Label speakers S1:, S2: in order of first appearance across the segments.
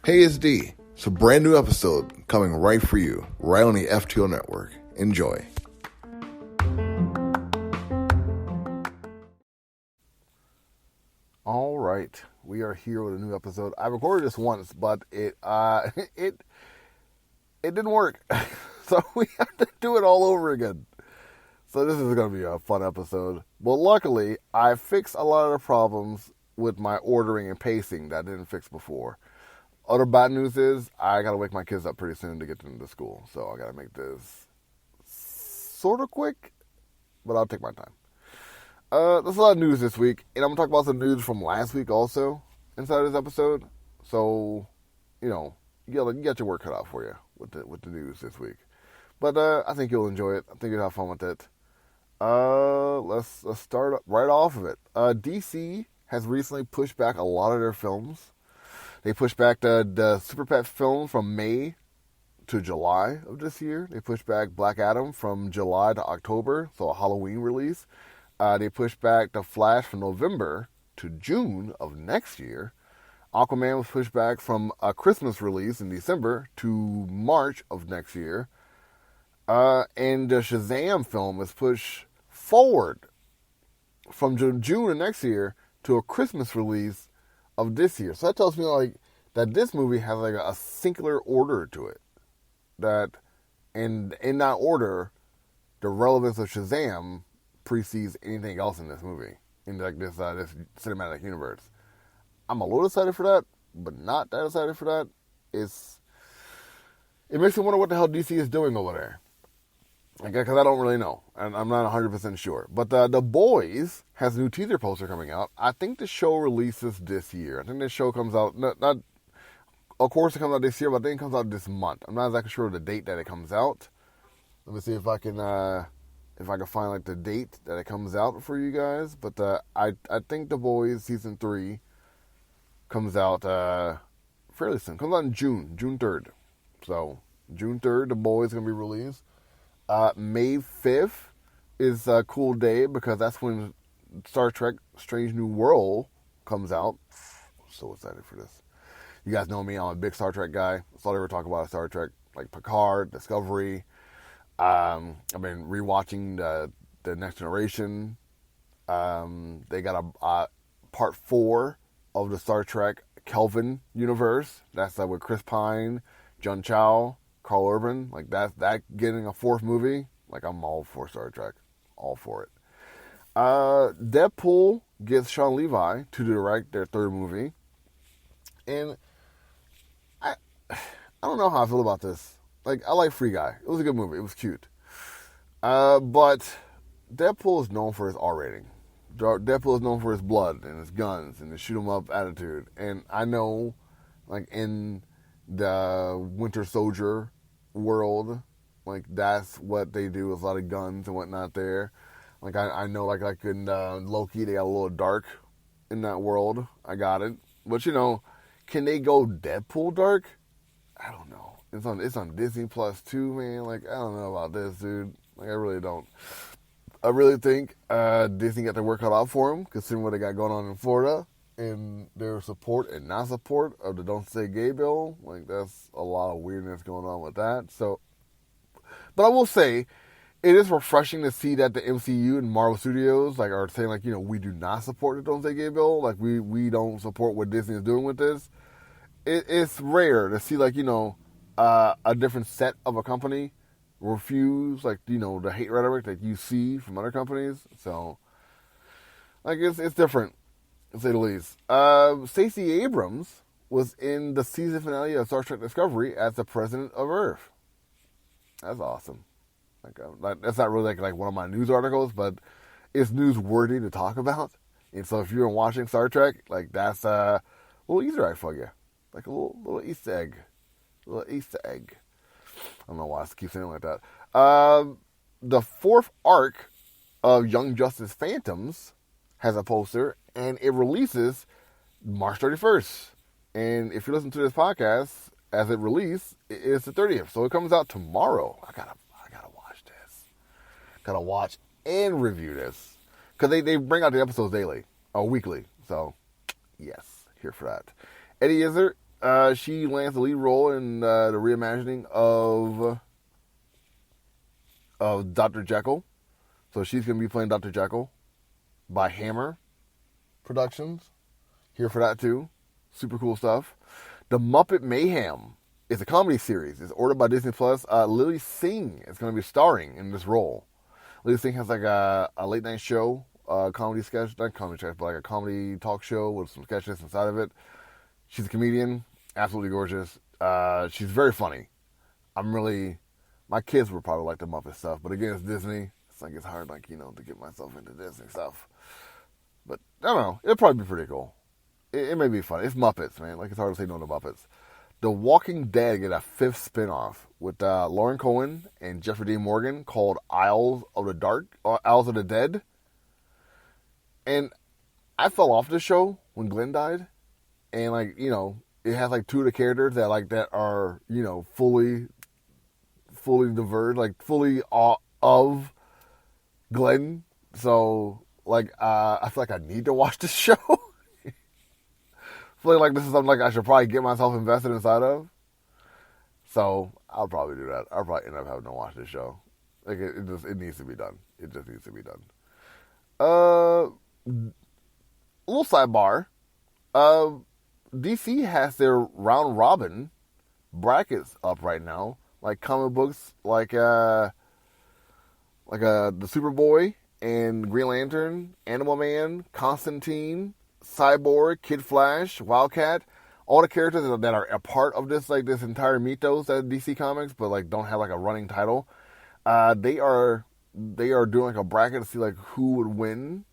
S1: Hey, it's D. It's a brand new episode coming right for you, right on the FTO Network. Enjoy. All right, we are here with a new episode. I recorded this once, but it didn't work, so we have to do it all over again. So this is going to be a fun episode. But luckily, I fixed a lot of the problems with my ordering and pacing that I didn't fix before. Other bad news is I got to wake my kids up pretty soon to get them to school. So I got to make this sort of quick, but I'll take my time. There's a lot of news this week, and I'm going to talk about some news from last week also inside this episode. So, you got your work cut out for you with the news this week. But I think you'll enjoy it. I think you'll have fun with it. Let's start right off of it. DC has recently pushed back a lot of their films. They pushed back the Super Pet film from May to July of this year. They pushed back Black Adam from July to October, so a Halloween release. They pushed back The Flash from November to June of next year. Aquaman was pushed back from a Christmas release in December to March of next year. And the Shazam film was pushed forward from June of next year to a Christmas release of this year. So that tells me that this movie has a singular order to it. That in that order, the relevance of Shazam precedes anything else in this movie, in this cinematic universe. I'm a little excited for that, but not that excited for that. It makes me wonder what the hell DC is doing over there. Because I don't really know, and I'm not 100% sure. But The Boys has a new teaser poster coming out. I think the show releases this year. I think the show comes out, of course it comes out this year, but I think it comes out this month. I'm not exactly sure of the date that it comes out. Let me see if I can find the date that it comes out for you guys. But I think The Boys season 3 comes out fairly soon. Comes out in June 3rd. So June 3rd, The Boys is gonna be released. May 5th is a cool day because that's when Star Trek Strange New World comes out. I'm so excited for this. You guys know me, I'm a big Star Trek guy. That's all I ever talk about Star Trek, like Picard, Discovery. I've been rewatching the Next Generation. They got a part 4 of the Star Trek Kelvin universe. That's with Chris Pine, John Chow, Carl Urban, that getting a 4th movie, I'm all for Star Trek, all for it. Deadpool gets Sean Levi to direct their 3rd movie, and I don't know how I feel about this. I like Free Guy. It was a good movie. It was cute. But Deadpool is known for his R rating. Deadpool is known for his blood and his guns and his shoot 'em up attitude. And I know, in the Winter Soldier world, that's what they do with a lot of guns and whatnot there. I know, in Loki, they got a little dark in that world. I got it. But, can they go Deadpool dark? I don't know. It's on Disney Plus too, man. I don't know about this, dude. I really don't. I really think Disney got their work cut out for them, considering what they got going on in Florida and their support and not support of the Don't Say Gay bill. That's a lot of weirdness going on with that. So, but I will say, it is refreshing to see that the MCU and Marvel Studios are saying we do not support the Don't Say Gay bill. We don't support what Disney is doing with this. It's rare to see a different set of a company refuse the hate rhetoric that you see from other companies. So it's different, to say the least. Stacey Abrams was in the season finale of Star Trek Discovery as the president of Earth. That's awesome. That's not really one of my news articles, but it's newsworthy to talk about. And so if you're watching Star Trek, that's a little Easter egg for you. A little Easter egg. A little Easter egg. I don't know why I keep saying it like that. The 4th arc of Young Justice Phantoms has a poster, and it releases March 31st. And if you listen to this podcast as it released, it's the 30th. So it comes out tomorrow. I gotta watch this. Gotta watch and review this. Because they bring out the episodes daily. Or weekly. So, yes. Here for that. Eddie Izzard She lands the lead role in the reimagining of Dr. Jekyll. So she's going to be playing Dr. Jekyll by Hammer Productions. Here for that too. Super cool stuff. The Muppet Mayhem is a comedy series. It's ordered by Disney Plus. Lily Singh is going to be starring in this role. Lily Singh has like a late night show, comedy sketch, not comedy sketch, but like a comedy talk show with some sketches inside of it. She's a comedian, absolutely gorgeous. She's very funny. My kids would probably like the Muppet stuff, but again, it's Disney. It's hard, to get myself into Disney stuff. But I don't know. It'll probably be pretty cool. It may be fun. It's Muppets, man. It's hard to say no to Muppets. The Walking Dead get a 5th spinoff with Lauren Cohen and Jeffrey Dean Morgan called Isles of the Dead. And I fell off the show when Glenn died. And, it has, 2 of the characters that are, fully diverged, fully of Glenn. So, I feel like I need to watch this show. Feeling like this is something I should probably get myself invested inside of. So I'll probably do that. I'll probably end up having to watch this show. It needs to be done. It just needs to be done. A little sidebar. DC has their round robin brackets up right now. Like comic books, the Superboy and Green Lantern, Animal Man, Constantine, Cyborg, Kid Flash, Wildcat, all the characters that are a part of this this entire mythos that DC Comics, but don't have a running title. They are doing a bracket to see who would win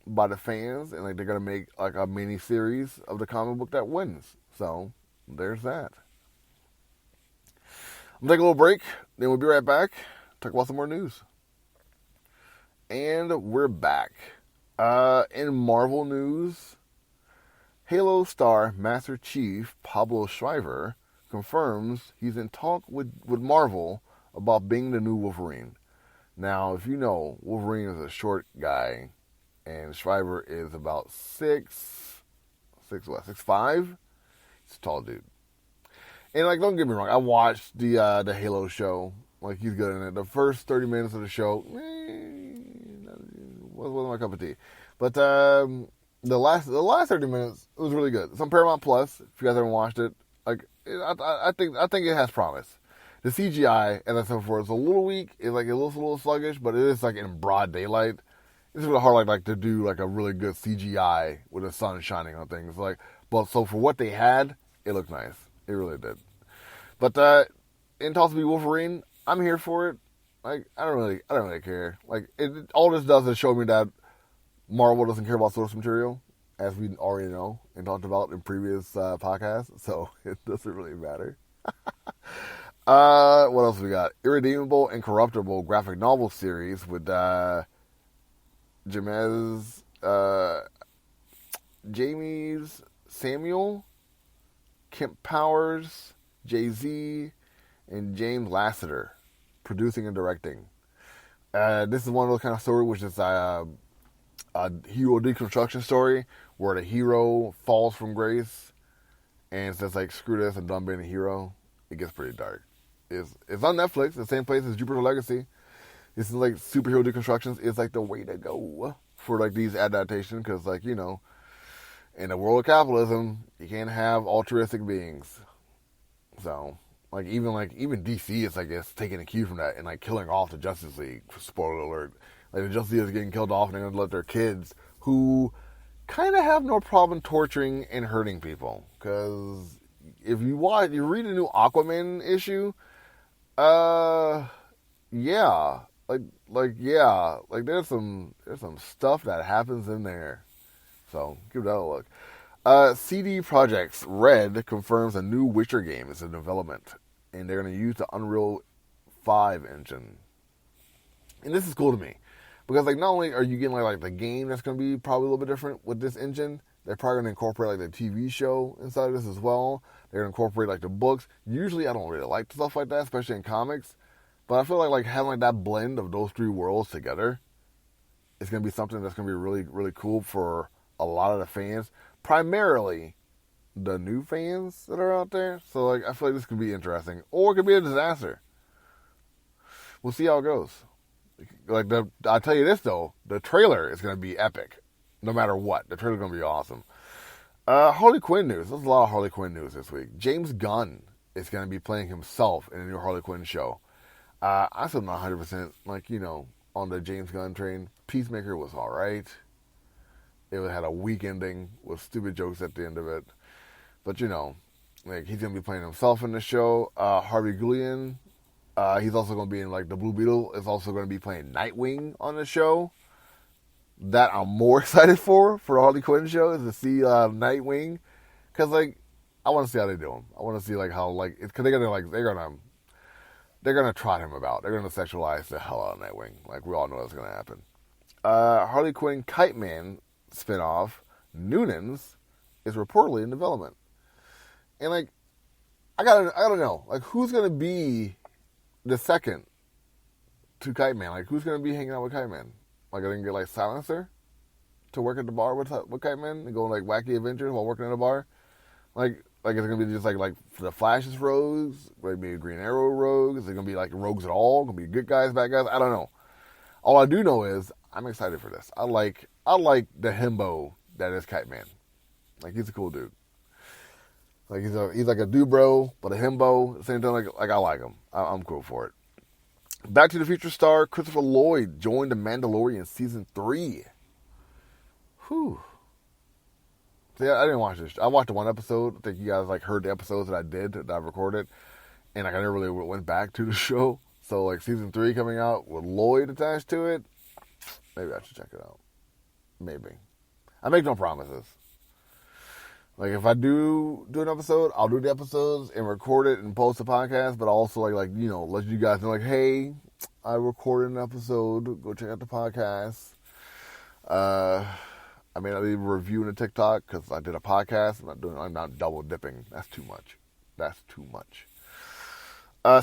S1: by the fans, and they're gonna make a mini series of the comic book that wins. So there's that. I'm gonna take a little break, then we'll be right back. Talk about some more news. And we're back. In Marvel news, Halo star Master Chief Pablo Schreiber confirms he's in talk with Marvel about being the new Wolverine. Now, if you know, Wolverine is a short guy, and Schreiber is about 6'5"? He's a tall dude. And don't get me wrong, I watched the Halo show. He's good in it. The first 30 minutes of the show, wasn't my cup of tea. But the last 30 minutes, it was really good. It's on Paramount Plus. If you guys haven't watched it, I think it has promise. The CGI, as I said before, is a little weak. It's a little sluggish, but it is in broad daylight. It's really hard to do a really good CGI with the sun shining on things. But so for what they had, it looked nice. It really did. But in talks to be Wolverine, I'm here for it. I don't really care. All this does is show me that Marvel doesn't care about source material, as we already know and talked about in previous podcasts. So it doesn't really matter. What else we got? Irredeemable and Corruptible graphic novel series with James Samuel, Kemp Powers, Jay-Z, and James Lasseter producing and directing. This is one of those kind of stories which is a hero deconstruction story where the hero falls from grace and says screw this, I'm done being a hero. It gets pretty dark. It's on Netflix, the same place as Jupiter Legacy. This is superhero deconstructions is the way to go for these adaptations because in a world of capitalism you can't have altruistic beings. So even DC is it's taking a cue from that and killing off the Justice League. Spoiler alert. The Justice League is getting killed off and they're going to let their kids who kind of have no problem torturing and hurting people. Because if you read a new Aquaman issue, yeah. There's some stuff that happens in there. So give that a look. CD Projekt's Red confirms a new Witcher game is in development, and they're going to use the Unreal 5 engine. And this is cool to me because not only are you getting the game that's going to be probably a little bit different with this engine, they're probably going to incorporate the TV show inside of this as well. They're going to incorporate the books. Usually I don't really like stuff like that, especially in comics, but I feel like having that blend of those 3 worlds together is going to be something that's going to be really, really cool for a lot of the fans. Primarily the new fans that are out there. So like I feel like this could be interesting, or it could be a disaster. We'll see how it goes. Like I'll tell you this though, the trailer is gonna be epic, no matter what. The trailer's gonna be awesome. Harley Quinn news. There's a lot of Harley Quinn news this week. James Gunn is gonna be playing himself in a new Harley Quinn show. I'm still not 100% on the James Gunn train. Peacemaker was all right. It had a weak ending with stupid jokes at the end of it. But he's gonna be playing himself in the show. Harvey Guillén, he's also gonna be in the Blue Beetle. Is also gonna be playing Nightwing on the show. That I'm more excited for the Harley Quinn show is to see Nightwing, because I want to see how they do him. I want to see how because they're gonna trot him about. They're gonna sexualize the hell out of Nightwing. We all know that's gonna happen. Harley Quinn Kite Man spinoff, Noonans, is reportedly in development. And I gotta know, who's gonna be the second to Kite Man? Who's gonna be hanging out with Kite Man? I didn't get Silencer to work at the bar with Kite Man and go wacky adventures while working at a bar. Is it gonna be just the Flash's rogues? Maybe Green Arrow rogues? Is it gonna be rogues at all? Gonna be good guys, bad guys? I don't know. All I do know is I'm excited for this. I like the himbo that is Kite Man. He's a cool dude. He's a dude bro, but a himbo. At the same time, I like him. I'm cool for it. Back to the Future star Christopher Lloyd joined The Mandalorian season 3. Whew. See, I didn't watch this. I watched one episode. I think you guys heard the episodes that I recorded, and I never really went back to the show. So season 3 coming out with Lloyd attached to it, maybe I should check it out. Maybe. I make no promises. If I do an episode, I'll do the episodes and record it and post the podcast, but also let you guys know hey, I recorded an episode. Go check out the podcast. I may not be reviewing a TikTok because I did a podcast. I'm not double dipping. That's too much.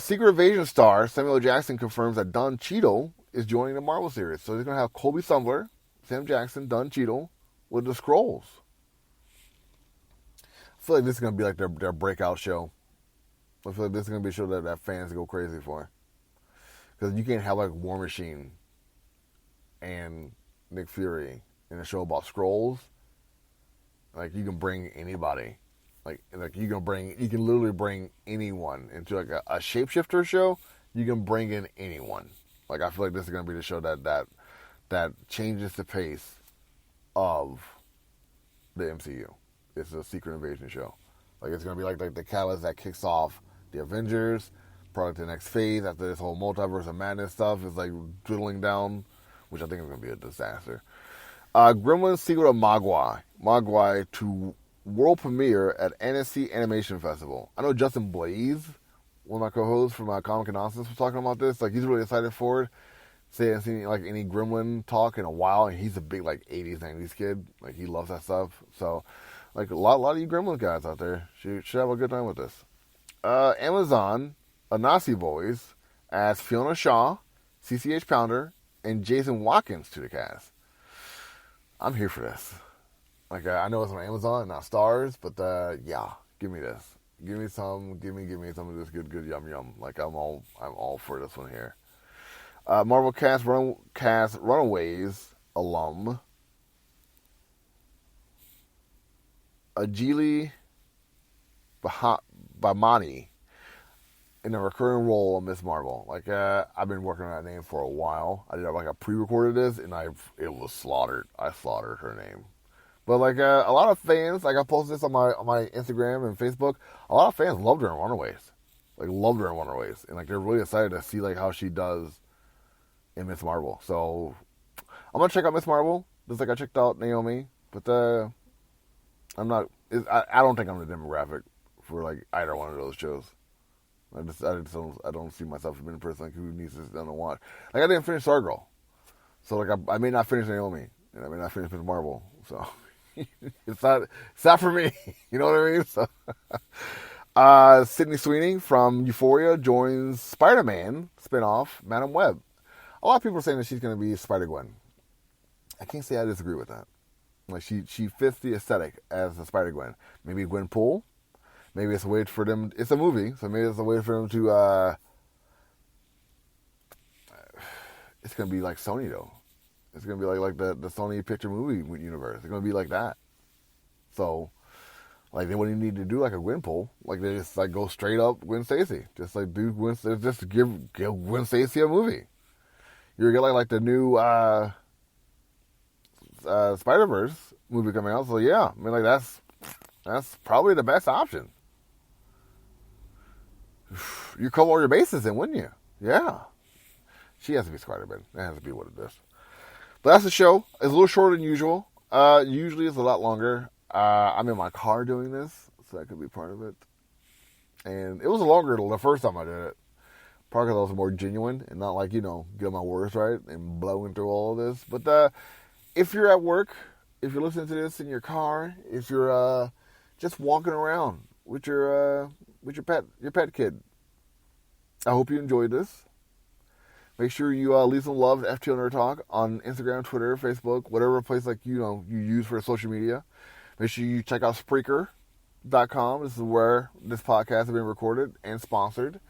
S1: Secret Invasion star Samuel Jackson confirms that Don Cheadle is joining the Marvel series. So he's going to have Colby Smulders, Sam Jackson, Don Cheadle with the Skrulls. I feel like this is going to be their breakout show. I feel like this is going to be a show that fans go crazy for. Because you can't have War Machine and Nick Fury in a show about Skrulls. You can bring anybody. You can literally bring anyone into a shapeshifter show. You can bring in anyone. I feel like this is going to be the show that changes the pace of the MCU. It's a Secret Invasion show. It's going to be the catalyst that kicks off the Avengers, probably the next phase after this whole multiverse of madness stuff is dwindling down, which I think is going to be a disaster. Gremlins sequel to Mogwai to world premiere at Annecy Animation Festival. I know Justin Blaze, one of my co-hosts from Comic Analysis, was talking about this. He's really excited for it. Say he hasn't seen any Gremlin talk in a while, and he's a big 80s, 90s kid. He loves that stuff. So, a lot of you Gremlin guys out there should have a good time with this. Amazon, Anansi Boys, adds Fiona Shaw, CCH Pounder, and Jason Watkins to the cast. I'm here for this. I know it's on Amazon, not Stars, but yeah, give me this. Give me some. Give me some of this good yum yum. I'm all for this one here. Marvel cast Runaways alum Ajili Bhamani in a recurring role of Miss Marvel. I've been working on that name for a while. I did a pre-recorded this, and it was slaughtered. I slaughtered her name. But a lot of fans, I posted this on my Instagram and Facebook. A lot of fans loved her in Runaways, and they're really excited to see how she does in Miss Marvel. So I'm gonna check out Miss Marvel just I checked out Naomi. But I'm not. I don't think I'm the demographic for either one of those shows. I don't see myself as being a person who needs to sit down and watch. I didn't finish Stargirl, so I may not finish Naomi, and I may not finish Miss Marvel. So. It's not for me. You know what I mean? So, Sydney Sweeney from Euphoria joins Spider-Man spinoff Madam Web. A lot of people are saying that she's going to be Spider-Gwen. I can't say I disagree with that. Like she fits the aesthetic as a Spider-Gwen. Maybe Gwenpool. Maybe it's a way for them. It's a movie, so maybe it's a way for them to. It's gonna be like Sony though. It's gonna be like the Sony picture movie universe. It's gonna be like that. So, like they wouldn't even need to do like a Gwenpool. Like they just like go straight up Gwen Stacy. Just like do Gwen. Just give Gwen Stacy a movie. You're gonna get like the new Spider-Verse movie coming out. So yeah, I mean like that's probably the best option. You cover all your bases then, wouldn't you? Yeah. She has to be Spider-Man. That has to be what it is. But that's the show. It's a little shorter than usual. Usually it's a lot longer. I'm in my car doing this, so that could be part of it. And it was longer the first time I did it. Probably because I was more genuine and not like, get my words right and blowing through all of this. But if you're at work, if you're listening to this in your car, if you're just walking around with your pet kid, I hope you enjoyed this. Make sure you leave some love to FTO Nerd Talk on Instagram, Twitter, Facebook, whatever place like you use for social media. Make sure you check out Spreaker.com. This is where this podcast has been recorded and sponsored.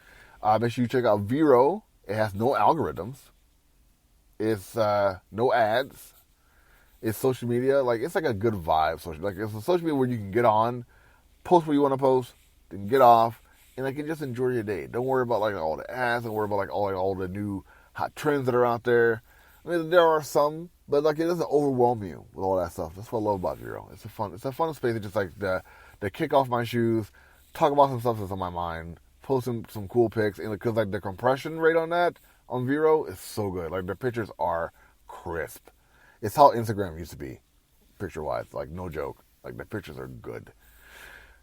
S1: Make sure you check out Vero. It has no algorithms. It's no ads. It's social media. Like it's like a good vibe. It's a social media where you can get on, post what you want to post, then get off, and like just enjoy your day. Don't worry about like all the ads. Don't worry about like all the new hot trends that are out there. I mean, there are some, but like it doesn't overwhelm you with all that stuff. That's what I love about Vero. It's a fun space to just like the kick off my shoes, talk about some stuff that's on my mind, post some cool pics, and because like the compression rate on that on Vero is so good. Like the pictures are crisp. It's how Instagram used to be, picture wise. Like no joke. Like the pictures are good.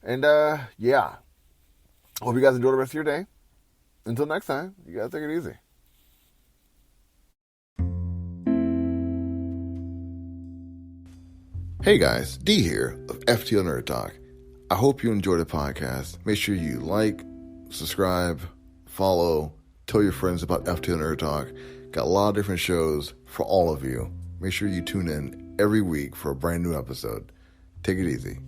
S1: And yeah, hope you guys enjoy the rest of your day. Until next time, you guys take it easy. Hey guys, D here of FTO Nerd Talk. I hope you enjoy the podcast. Make sure you like, subscribe, follow, tell your friends about FTO Nerd Talk. Got a lot of different shows for all of you. Make sure you tune in every week for a brand new episode. Take it easy.